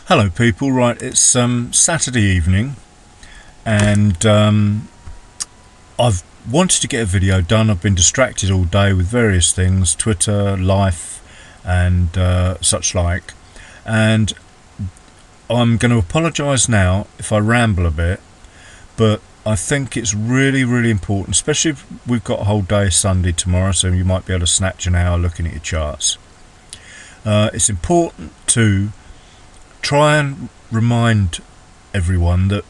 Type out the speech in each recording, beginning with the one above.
Hello people, right, it's Saturday evening and I've wanted to get a video done. I've been distracted all day with various things, Twitter, life and such like, and I'm going to apologise now if I ramble a bit, but I think it's really important, especially if we've got a whole day Sunday tomorrow, so you might be able to snatch an hour looking at your charts. It's important to try and remind everyone that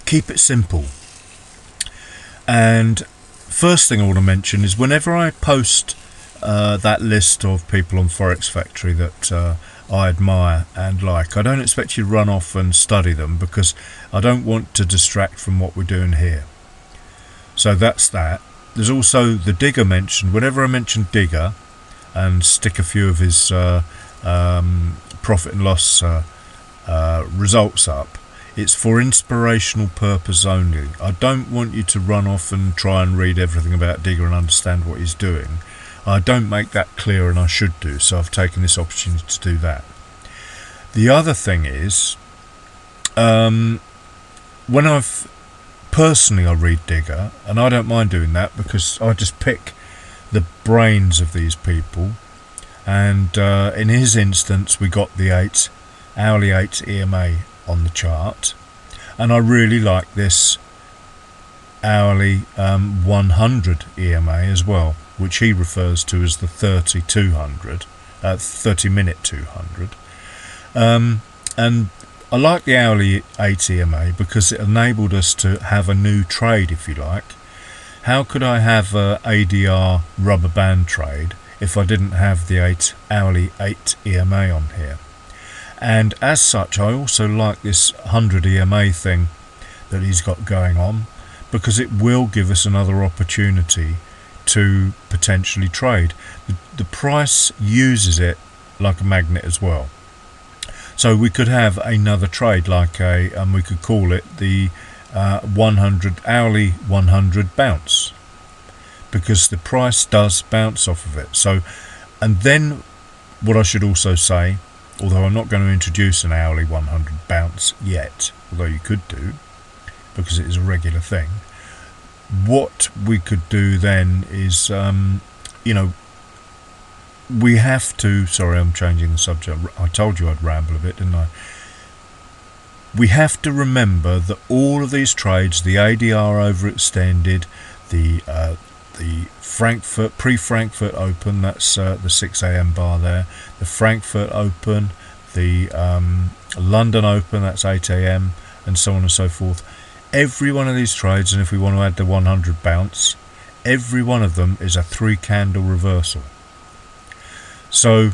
keep it simple. And first thing I want to mention is whenever I post that list of people on Forex Factory that I admire and like, I don't expect you to run off and study them because I don't want to distract from what we're doing here. So that's that. There's also the Digger mentioned. Whenever I mention Digger and stick a few of his profit and loss results up, it's for inspirational purpose only. I don't want you to run off and try and read everything about Digger and understand what he's doing. I don't make that clear, and I should do, so I've taken this opportunity to do that. The other thing is, when I read Digger, and I don't mind doing that because I just pick the brains of these people. And in his instance, we got the hourly 8 EMA on the chart, and I really like this hourly 100 EMA as well, which he refers to as the 30 minute 200. And I like the hourly 8 EMA because it enabled us to have a new trade, if you like. How could I have a ADR rubber band trade if I didn't have the hourly 8 EMA on here? And as such, I also like this 100 EMA thing that he's got going on, because it will give us another opportunity to potentially trade. The price uses it like a magnet as well. So we could have another trade like we could call it the 100 hourly 100 bounce, because the price does bounce off of it. So, and then what I should also say, although I'm not going to introduce an hourly 100 bounce yet, although you could do, because it is a regular thing, what we could do then is, we have to, sorry, I'm changing the subject. I told you I'd ramble a bit, didn't I? We have to remember that all of these trades, the ADR overextended, the Frankfurt pre-Frankfurt Open, that's the 6 a.m. bar there, the Frankfurt Open, the London Open, that's 8 a.m. and so on and so forth. Every one of these trades, and if we want to add the 100 bounce, every one of them is a 3-candle reversal. So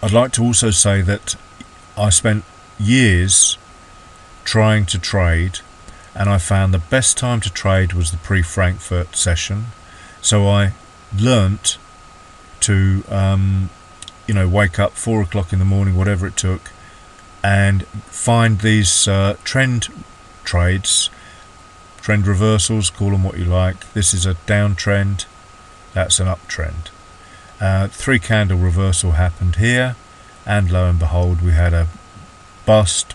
I'd like to also say that I spent years trying to trade, and I found the best time to trade was the pre-Frankfurt session. So I learnt to wake up 4 o'clock in the morning, whatever it took, and find these trend trades, trend reversals, call them what you like. This is a downtrend, that's an uptrend. 3-candle reversal happened here, and lo and behold, we had a bust,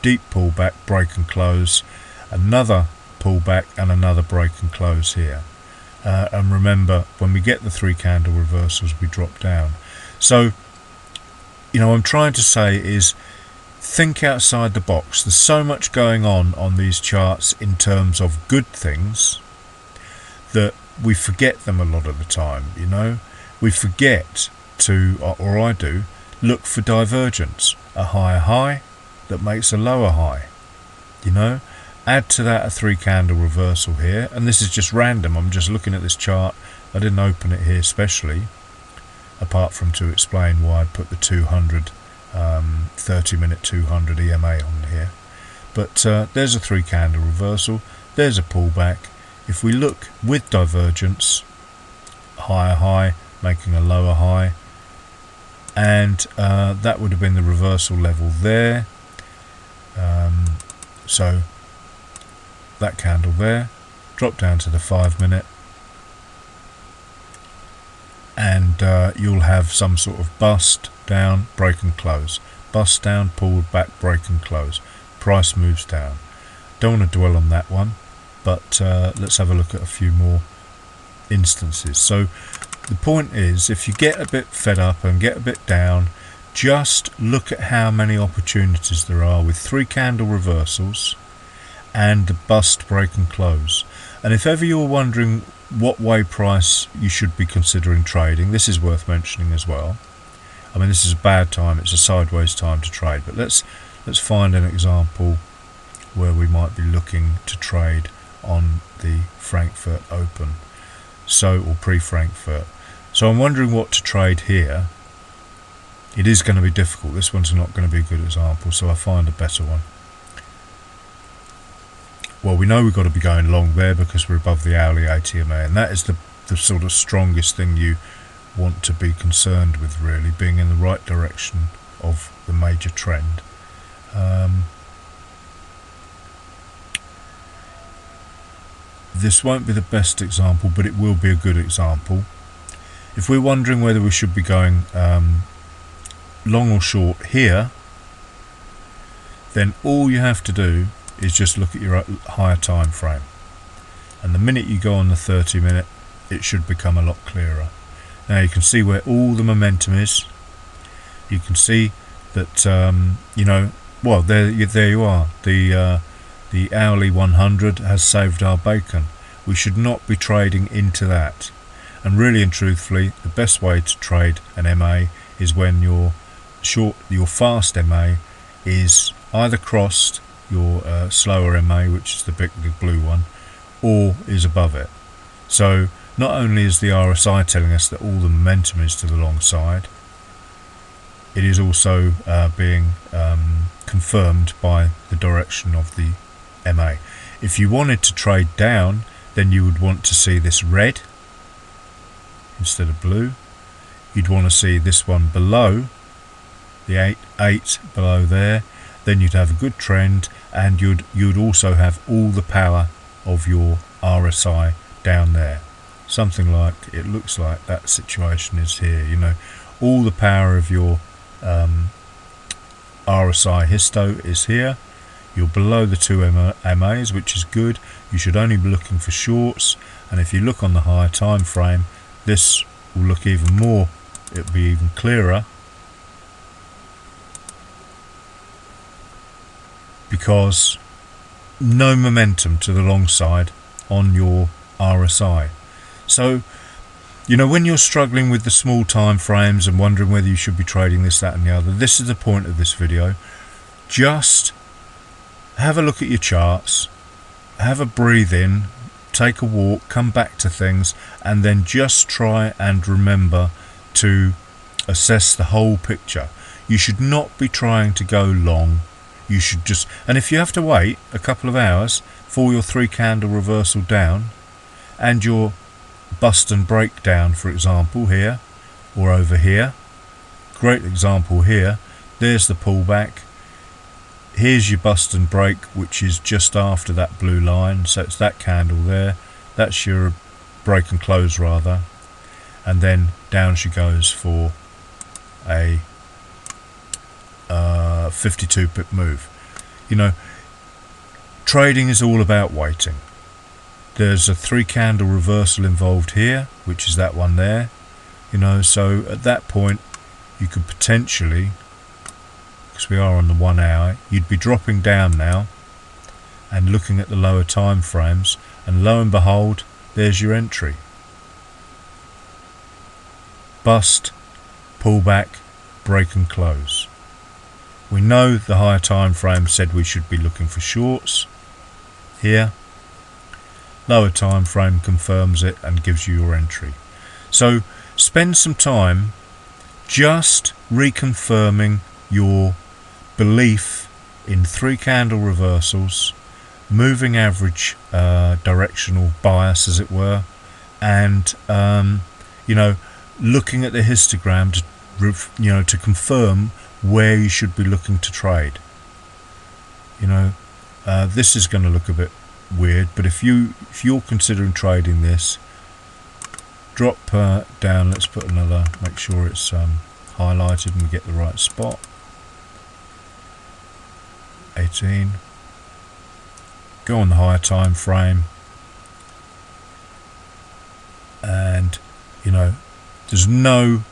deep pullback, break and close, another pullback and another break and close here. And remember, when we get the 3-candle reversals, we drop down. So, what I'm trying to say is, think outside the box. There's so much going on these charts in terms of good things that we forget them a lot of the time. We forget to, or I do, look for divergence, a higher high that makes a lower high. Add to that a 3-candle reversal here, and this is just random. I'm just looking at this chart. I didn't open it here specially, apart from to explain why I put the 200 30 minute 200 EMA on here. But there's a 3-candle reversal, there's a pullback. If we look with divergence, higher high making a lower high, and that would have been the reversal level there. So that candle there, drop down to the 5 minute, and you'll have some sort of bust down, break and close, bust down, pulled back, break and close, price moves down. Don't want to dwell on that one, but let's have a look at a few more instances. So the point is, if you get a bit fed up and get a bit down, just look at how many opportunities there are with 3 candle reversals and the bust, break and close. And if ever you're wondering what way price you should be considering trading, this is worth mentioning as well. I mean, this is a bad time, it's a sideways time to trade, but let's find an example where we might be looking to trade on the Frankfurt Open, or pre-Frankfurt. So I'm wondering what to trade here. It is going to be difficult. This one's not going to be a good example, so I'll find a better one. Well, we know we've got to be going long there because we're above the hourly ATMA, and that is the sort of strongest thing you want to be concerned with, really, being in the right direction of the major trend. This won't be the best example, but it will be a good example. If we're wondering whether we should be going long or short here, then all you have to do is just look at your higher time frame, and the minute you go on the 30-minute, it should become a lot clearer. Now you can see where all the momentum is. You can see that well, there you are. The hourly 100 has saved our bacon. We should not be trading into that. And really and truthfully, the best way to trade an MA is when your fast MA is either crossed your slower MA, which is the big blue one, or is above it. So not only is the RSI telling us that all the momentum is to the long side, it is also being confirmed by the direction of the MA. If you wanted to trade down, then you would want to see this red instead of blue. You'd want to see this one below the 8 below there. Then you'd have a good trend, and you'd also have all the power of your RSI down there. Something like, it looks like that situation is here. All the power of your RSI histo is here. You're below the 2 MAs, which is good. You should only be looking for shorts, and if you look on the higher time frame, this will look even more, it'll be even clearer, because no momentum to the long side on your RSI. So when you're struggling with the small time frames and wondering whether you should be trading this, that and the other, this is the point of this video. Just have a look at your charts, have a breathe in, take a walk, come back to things, and then just try and remember to assess the whole picture. You should not be trying to go long. You should just, and if you have to wait a couple of hours for your 3 candle reversal down and your bust and break down, for example, here or over here, great example here, there's the pullback. Here's your bust and break, which is just after that blue line, so it's that candle there. That's your break and close rather, and then down she goes for a 52 pip move. Trading is all about waiting. There's a 3 candle reversal involved here, which is that one there. So at that point you could potentially, because we are on the 1 hour, you'd be dropping down now and looking at the lower time frames, and lo and behold, there's your entry. Bust, pullback, break and close. We know the higher time frame said we should be looking for shorts here. Lower time frame confirms it and gives you your entry. So spend some time just reconfirming your belief in 3 candle reversals, moving average directional bias, as it were, and looking at the histogram to confirm where you should be looking to trade. This is going to look a bit weird, but if you're considering trading this, drop down. Let's put another, make sure it's highlighted and we get the right spot. 18. Go on the higher time frame, and there's no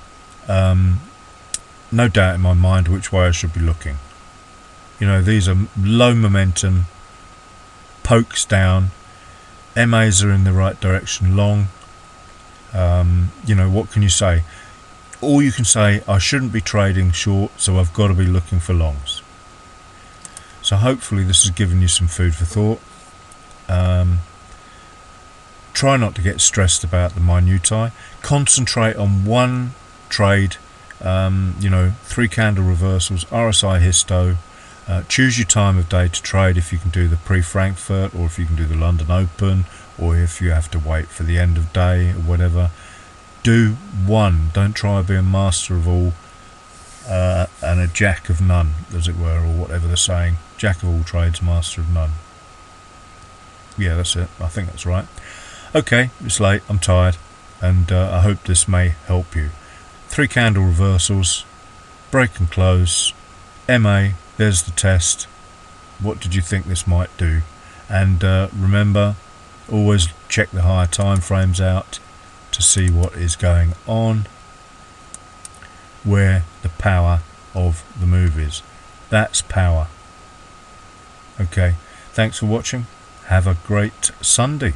doubt in my mind which way I should be looking. These are low momentum pokes down. MAs are in the right direction long. What can you say? All you can say, I shouldn't be trading short, so I've got to be looking for longs. So hopefully this has given you some food for thought. Try not to get stressed about the minutiae. Concentrate on one trade. 3 candle reversals, RSI histo. Choose your time of day to trade, if you can do the pre-Frankfurt, or if you can do the London Open, or if you have to wait for the end of day or whatever. Do one. Don't try to be a master of all and a jack of none, as it were, or whatever they're saying. Jack of all trades, master of none. Yeah, that's it. I think that's right. Okay, it's late, I'm tired, and I hope this may help you. 3 candle reversals, break and close, MA, there's the test. What did you think this might do? And remember, always check the higher time frames out to see what is going on, where the power of the move is. That's power. Okay, thanks for watching. Have a great Sunday.